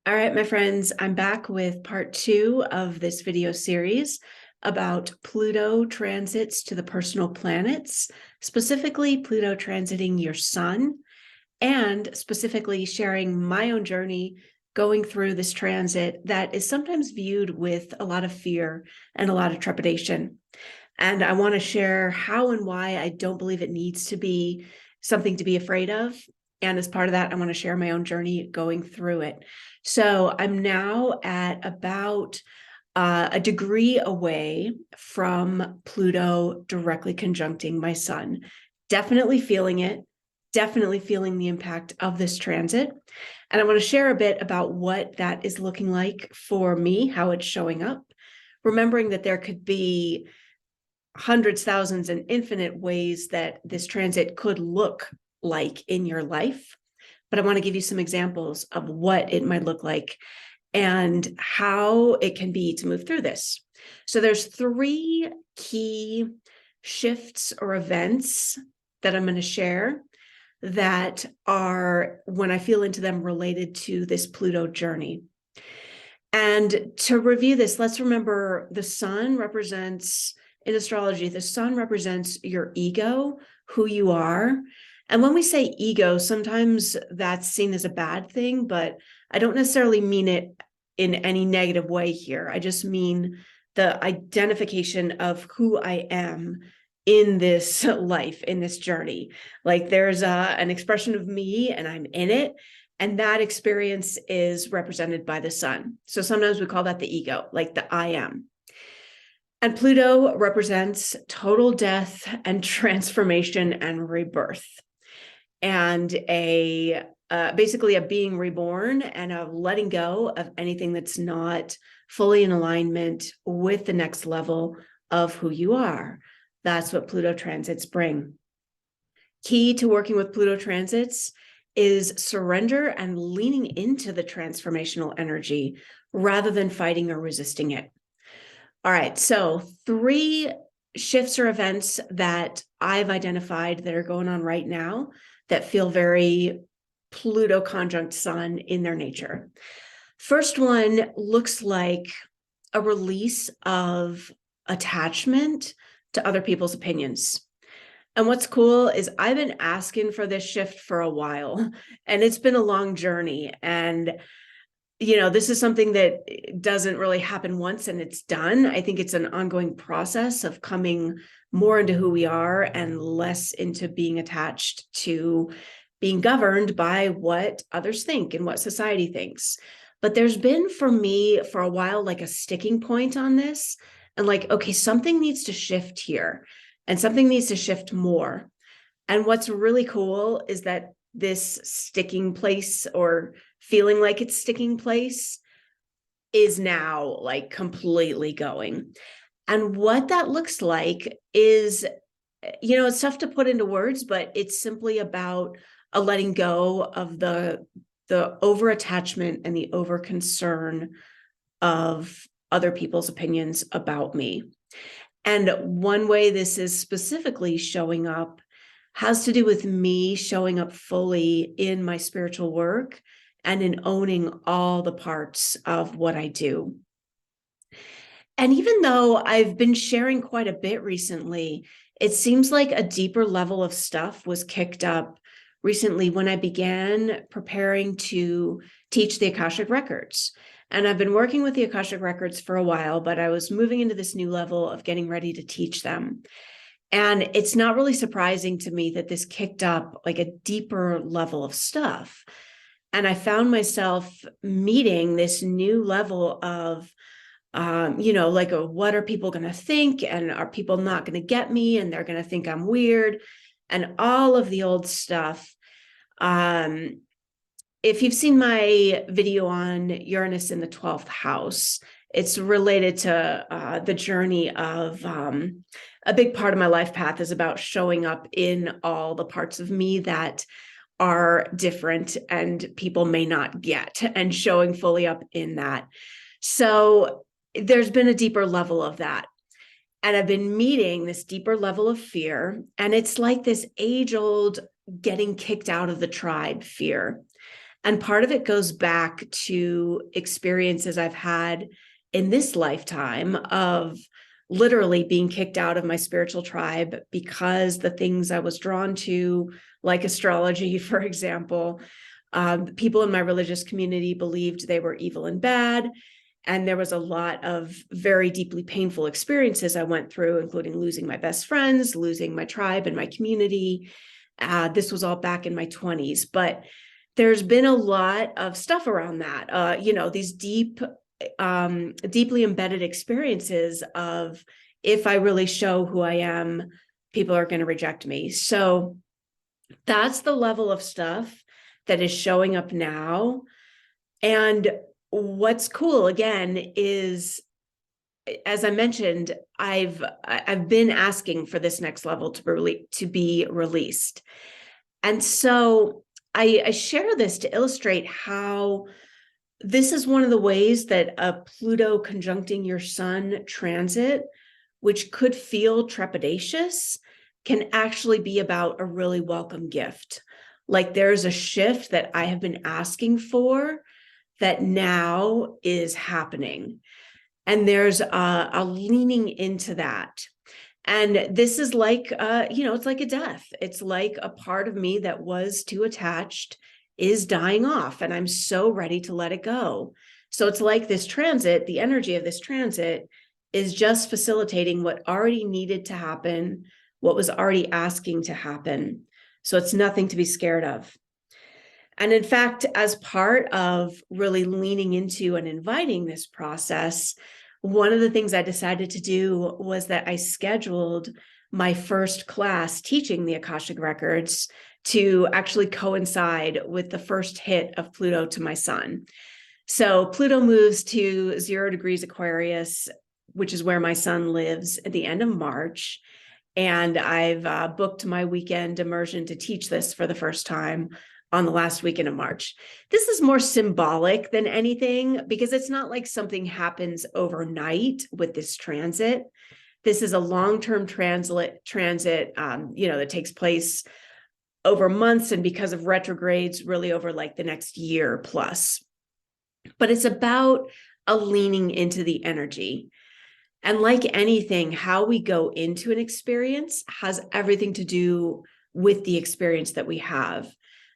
All right, my friends, I'm back with part 2 of this video series about Pluto transits to the personal planets, specifically Pluto transiting your sun, and specifically sharing my own journey going through this transit that is sometimes viewed with a lot of fear and a lot of trepidation. And I want to share how and why I don't believe it needs to be something to be afraid of. And as part of that, I want to share my own journey going through it. So I'm now at about a degree away from Pluto directly conjuncting my sun. Definitely feeling it, definitely feeling the impact of this transit. And I want to share a bit about what that is looking like for me, how it's showing up, remembering that there could be hundreds, thousands, and infinite ways that this transit could look like in your life. But I want to give you some examples of what it might look like and how it can be to move through this. So there's 3 key shifts or events that I'm going to share that are, when I feel into them, related to this Pluto journey. And to review this, let's remember the sun represents, in astrology, the sun represents your ego, who you are. And when we say ego, sometimes that's seen as a bad thing, but I don't necessarily mean it in any negative way here. I just mean the identification of who I am in this life, in this journey. Like there's an expression of me and I'm in it. And that experience is represented by the sun. So sometimes we call that the ego, like the I am. And Pluto represents total death and transformation and rebirth, and basically a being reborn and a letting go of anything that's not fully in alignment with the next level of who you are. That's what Pluto transits bring. Key to working with Pluto transits is surrender and leaning into the transformational energy rather than fighting or resisting it. All right, so 3 shifts or events that I've identified that are going on right now that feel very Pluto conjunct sun in their nature. First one looks like a release of attachment to other people's opinions. And what's cool is I've been asking for this shift for a while, and it's been a long journey. And, this is something that doesn't really happen once and it's done. I think it's an ongoing process of coming more into who we are and less into being attached to being governed by what others think and what society thinks. But there's been, for me, for a while, like a sticking point on this. And like, okay, something needs to shift here. And something needs to shift more. And what's really cool is that this sticking place, or feeling like it's sticking place, is now like completely going. And what that looks like is, it's tough to put into words, but it's simply about a letting go of the over attachment and the over concern of other people's opinions about me. And one way this is specifically showing up has to do with me showing up fully in my spiritual work and in owning all the parts of what I do. And even though I've been sharing quite a bit recently, it seems like a deeper level of stuff was kicked up recently when I began preparing to teach the Akashic Records. And I've been working with the Akashic Records for a while, but I was moving into this new level of getting ready to teach them. And it's not really surprising to me that this kicked up like a deeper level of stuff. And I found myself meeting this new level of, what are people going to think? And are people not going to get me? And they're going to think I'm weird and all of the old stuff. If you've seen my video on Uranus in the 12th house, it's related to the journey of a big part of my life path is about showing up in all the parts of me that are different and people may not get, and showing fully up in that. So there's been a deeper level of that. And I've been meeting this deeper level of fear. And it's like this age-old getting kicked out of the tribe fear. And part of it goes back to experiences I've had in this lifetime of literally being kicked out of my spiritual tribe because the things I was drawn to, like astrology, for example, people in my religious community believed they were evil and bad. And there was a lot of very deeply painful experiences I went through, including losing my best friends, losing my tribe and my community. This was all back in my 20s, but there's been a lot of stuff around that. These deeply embedded experiences of, if I really show who I am, people are going to reject me. So that's the level of stuff that is showing up now. And what's cool, again, is, as I mentioned, I've been asking for this next level to be released. And so I share this to illustrate how this is one of the ways that a Pluto conjuncting your sun transit, which could feel trepidatious, can actually be about a really welcome gift. Like there's a shift that I have been asking for that now is happening. And there's a leaning into that. And this is like, it's like a death. It's like a part of me that was too attached is dying off, and I'm so ready to let it go. So it's like this transit, the energy of this transit is just facilitating what already needed to happen, what was already asking to happen. So it's nothing to be scared of. And in fact, as part of really leaning into and inviting this process, one of the things I decided to do was that I scheduled my first class teaching the Akashic Records to actually coincide with the first hit of Pluto to my sun. So Pluto moves to 0 degrees Aquarius, which is where my sun lives, at the end of March. And I've booked my weekend immersion to teach this for the first time on the last weekend of March. This is more symbolic than anything because it's not like something happens overnight with this transit. This is a long-term transit, that takes place over months, and because of retrogrades, really over like the next year plus. But it's about a leaning into the energy. And like anything, how we go into an experience has everything to do with the experience that we have.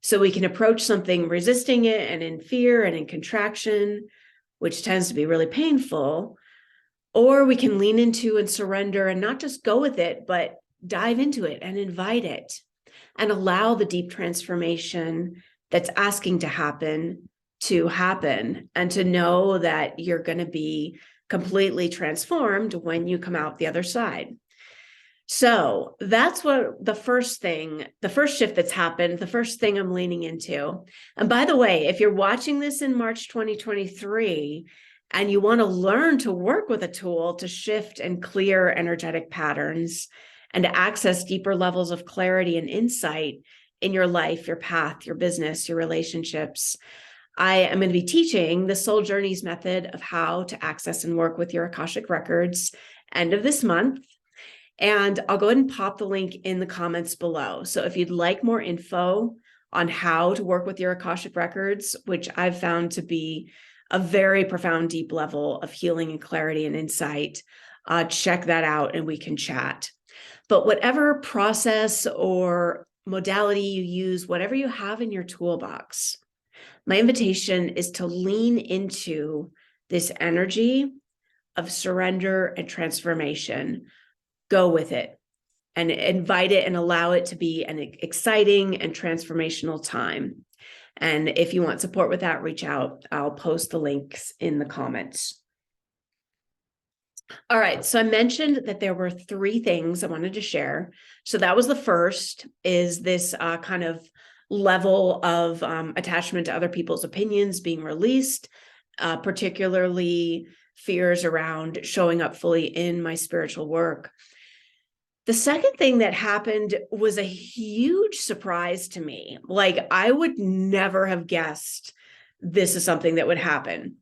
So we can approach something resisting it and in fear and in contraction, which tends to be really painful, or we can lean into and surrender and not just go with it, but dive into it and invite it and allow the deep transformation that's asking to happen, and to know that you're going to be completely transformed when you come out the other side. So that's what the first shift that's happened, the first thing I'm leaning into. And by the way, if you're watching this in March 2023 and you want to learn to work with a tool to shift and clear energetic patterns and to access deeper levels of clarity and insight in your life, your path, your business, your relationships, I am going to be teaching the Soul Journeys method of how to access and work with your Akashic Records end of this month. And I'll go ahead and pop the link in the comments below. So if you'd like more info on how to work with your Akashic Records, which I've found to be a very profound, deep level of healing and clarity and insight, check that out and we can chat. But whatever process or modality you use, whatever you have in your toolbox, my invitation is to lean into this energy of surrender and transformation. Go with it and invite it and allow it to be an exciting and transformational time. And if you want support with that, reach out. I'll post the links in the comments. All right, so I mentioned that there were 3 things I wanted to share. So that was the first, is this kind of level of attachment to other people's opinions being released, particularly fears around showing up fully in my spiritual work. The second thing that happened was a huge surprise to me. Like, I would never have guessed this is something that would happen.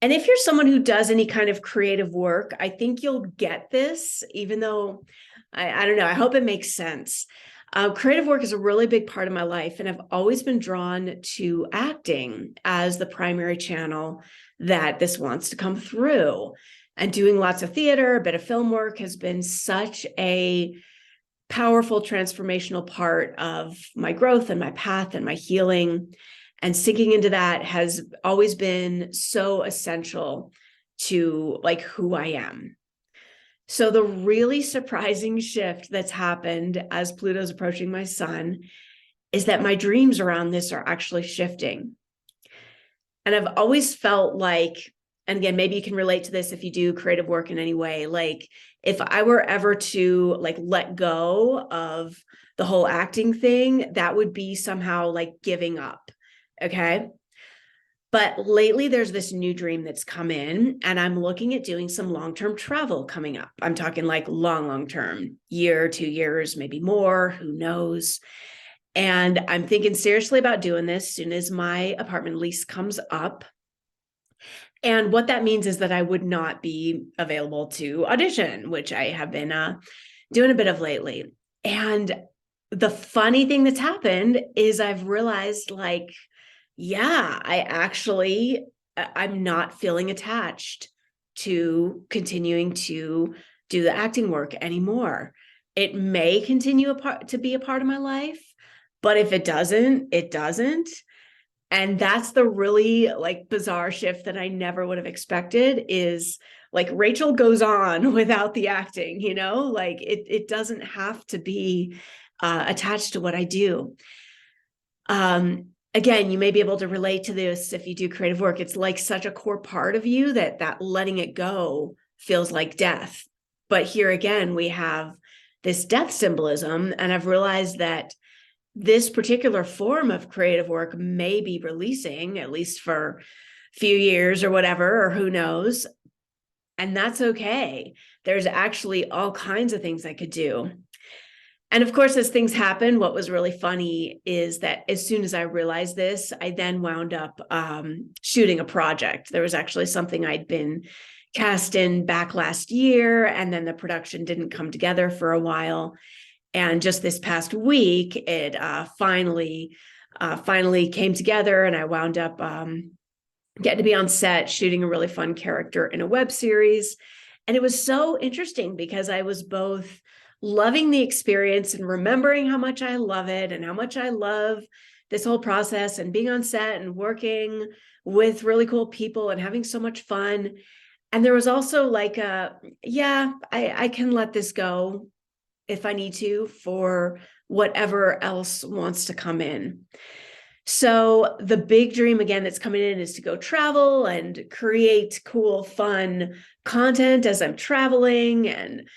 And if you're someone who does any kind of creative work, I think you'll get this, even though I don't know, I hope it makes sense. Creative work is a really big part of my life, and I've always been drawn to acting as the primary channel that this wants to come through. And doing lots of theater, a bit of film work has been such a powerful transformational part of my growth and my path and my healing. And sinking into that has always been so essential to like who I am. So the really surprising shift that's happened as Pluto's approaching my sun is that my dreams around this are actually shifting. And I've always felt like, and again, maybe you can relate to this if you do creative work in any way, like if I were ever to like let go of the whole acting thing, that would be somehow like giving up. Okay. But lately there's this new dream that's come in, and I'm looking at doing some long-term travel coming up. I'm talking like long-term, year, 2 years, maybe more, who knows? And I'm thinking seriously about doing this as soon as my apartment lease comes up. And what that means is that I would not be available to audition, which I have been doing a bit of lately. And the funny thing that's happened is I've realized like, yeah, I'm not feeling attached to continuing to do the acting work anymore. It may continue to be a part of my life, but if it doesn't, it doesn't. And that's the really like bizarre shift that I never would have expected, is like Rachel goes on without the acting, like it doesn't have to be attached to what I do. Again, you may be able to relate to this if you do creative work. It's like such a core part of you that letting it go feels like death. But here again, we have this death symbolism, and I've realized that this particular form of creative work may be releasing, at least for a few years or whatever, or who knows. And that's okay. There's actually all kinds of things I could do. And of course, as things happen, what was really funny is that as soon as I realized this, I then wound up shooting a project. There was actually something I'd been cast in back last year, and then the production didn't come together for a while. And just this past week, it finally came together, and I wound up getting to be on set shooting a really fun character in a web series. And it was so interesting because I was both loving the experience and remembering how much I love it and how much I love this whole process and being on set and working with really cool people and having so much fun. And there was also like I can let this go if I need to for whatever else wants to come in. So the big dream again that's coming in is to go travel and create cool, fun content as I'm traveling, and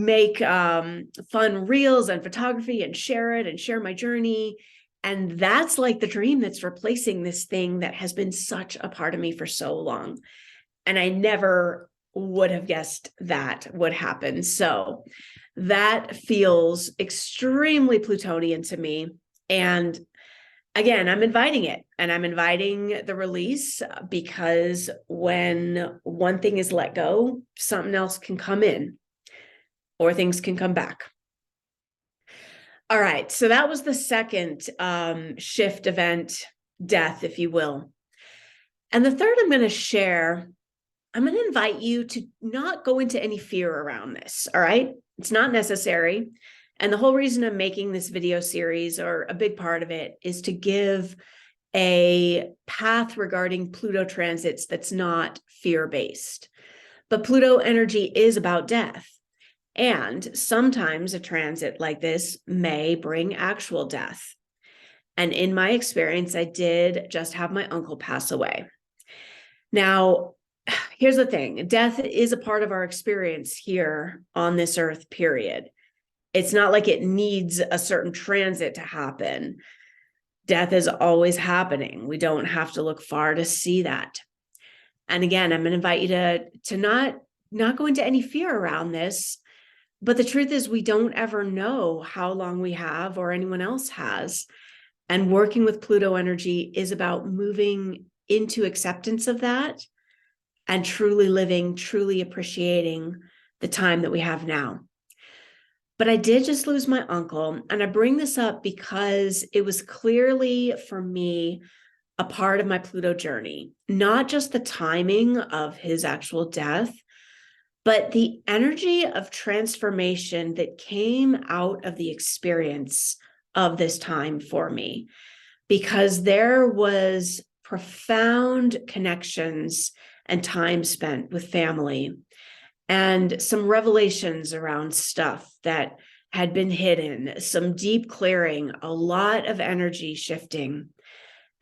make fun reels and photography and share it and share my journey. And that's like the dream that's replacing this thing that has been such a part of me for so long. And I never would have guessed that would happen. So that feels extremely Plutonian to me. And again, I'm inviting it, and I'm inviting the release, because when one thing is let go, something else can come in, or things can come back. All right, so that was the second shift event, death, if you will. And the third I'm going to share, I'm going to invite you to not go into any fear around this, all right? It's not necessary. And the whole reason I'm making this video series, or a big part of it, is to give a path regarding Pluto transits that's not fear-based. But Pluto energy is about death. And sometimes a transit like this may bring actual death. And in my experience, I did just have my uncle pass away. Now, here's the thing. Death is a part of our experience here on this earth, period. It's not like it needs a certain transit to happen. Death is always happening. We don't have to look far to see that. And again, I'm going to invite you to not go into any fear around this. But the truth is, we don't ever know how long we have or anyone else has. And working with Pluto energy is about moving into acceptance of that and truly living, truly appreciating the time that we have now. But I did just lose my uncle. And I bring this up because it was clearly for me a part of my Pluto journey, not just the timing of his actual death, but the energy of transformation that came out of the experience of this time for me, because there was profound connections and time spent with family and some revelations around stuff that had been hidden, some deep clearing, a lot of energy shifting.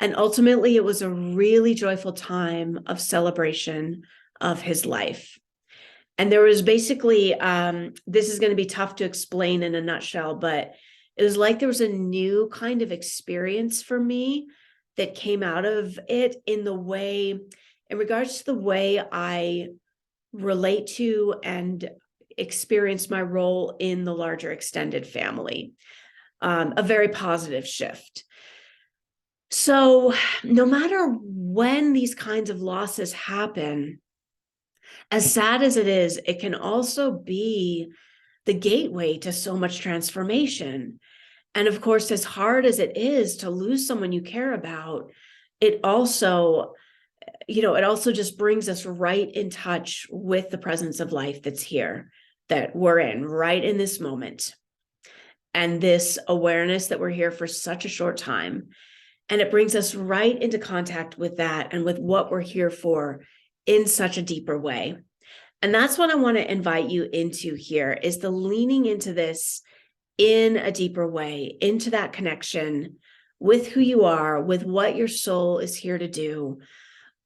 And ultimately, it was a really joyful time of celebration of his life. And there was basically, this is going to be tough to explain in a nutshell, but it was like there was a new kind of experience for me that came out of it in regards to the way I relate to and experience my role in the larger extended family. A very positive shift. So no matter when these kinds of losses happen, as sad as it is, it can also be the gateway to so much transformation. And of course, as hard as it is to lose someone you care about, it also just brings us right in touch with the presence of life that's here, that we're in right in this moment. And this awareness that we're here for such a short time. And it brings us right into contact with that and with what we're here for in such a deeper way. And that's what I want to invite you into here, is the leaning into this in a deeper way, into that connection with who you are, with what your soul is here to do.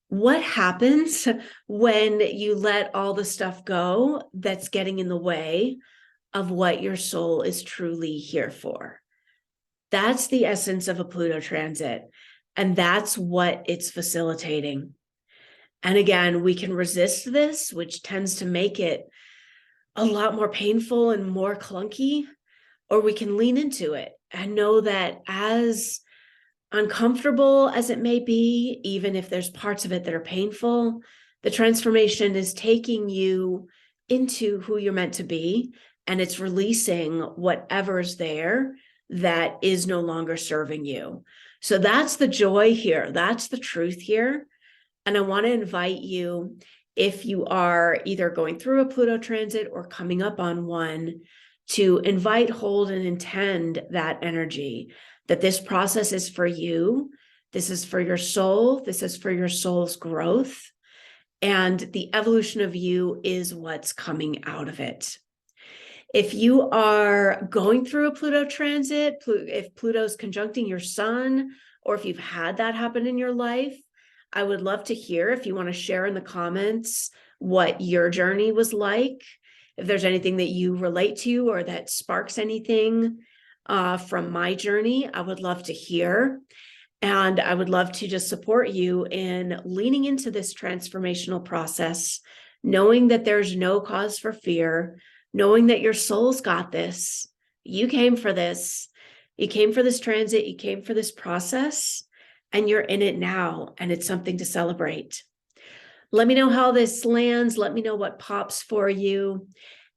What happens when you let all the stuff go that's getting in the way of what your soul is truly here for? That's the essence of a Pluto transit. And that's what it's facilitating. And again, we can resist this, which tends to make it a lot more painful and more clunky, or we can lean into it and know that as uncomfortable as it may be, even if there's parts of it that are painful, the transformation is taking you into who you're meant to be, and it's releasing whatever's there that is no longer serving you. So that's the joy here. That's the truth here. And I want to invite you, if you are either going through a Pluto transit or coming up on one, to invite, hold, and intend that energy, that this process is for you. This is for your soul. This is for your soul's growth. And the evolution of you is what's coming out of it. If you are going through a Pluto transit, if Pluto's conjuncting your sun, or if you've had that happen in your life, I would love to hear, if you want to share in the comments what your journey was like, if there's anything that you relate to or that sparks anything from my journey, I would love to hear. And I would love to just support you in leaning into this transformational process, knowing that there's no cause for fear, knowing that your soul's got this. You came for this. You came for this transit. You came for this process, and you're in it now, and it's something to celebrate. Let me know how this lands. Let me know what pops for you.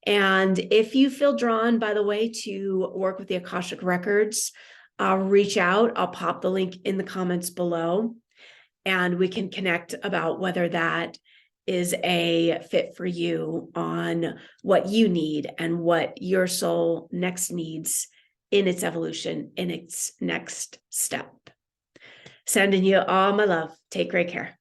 And if you feel drawn, by the way, to work with the Akashic Records, reach out. I'll pop the link in the comments below, and we can connect about whether that is a fit for you on what you need and what your soul next needs in its evolution, in its next step. Sending you all my love. Take great care.